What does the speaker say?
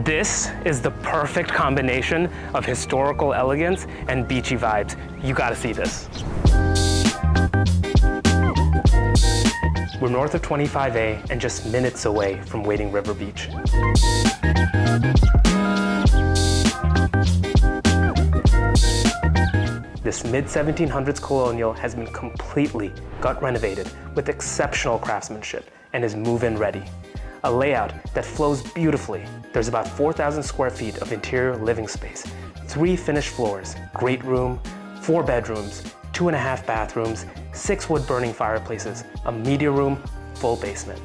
This is the perfect combination of historical elegance and beachy vibes. You gotta see this. We're north of 25A and just minutes away from Wading River Beach. This mid-1700s colonial has been completely gut renovated with exceptional craftsmanship and is move-in ready. A layout that flows beautifully. There's about 4,000 square feet of interior living space, 3 finished floors, great room, 4 bedrooms, 2.5 bathrooms, 6 wood-burning fireplaces, a media room, full basement.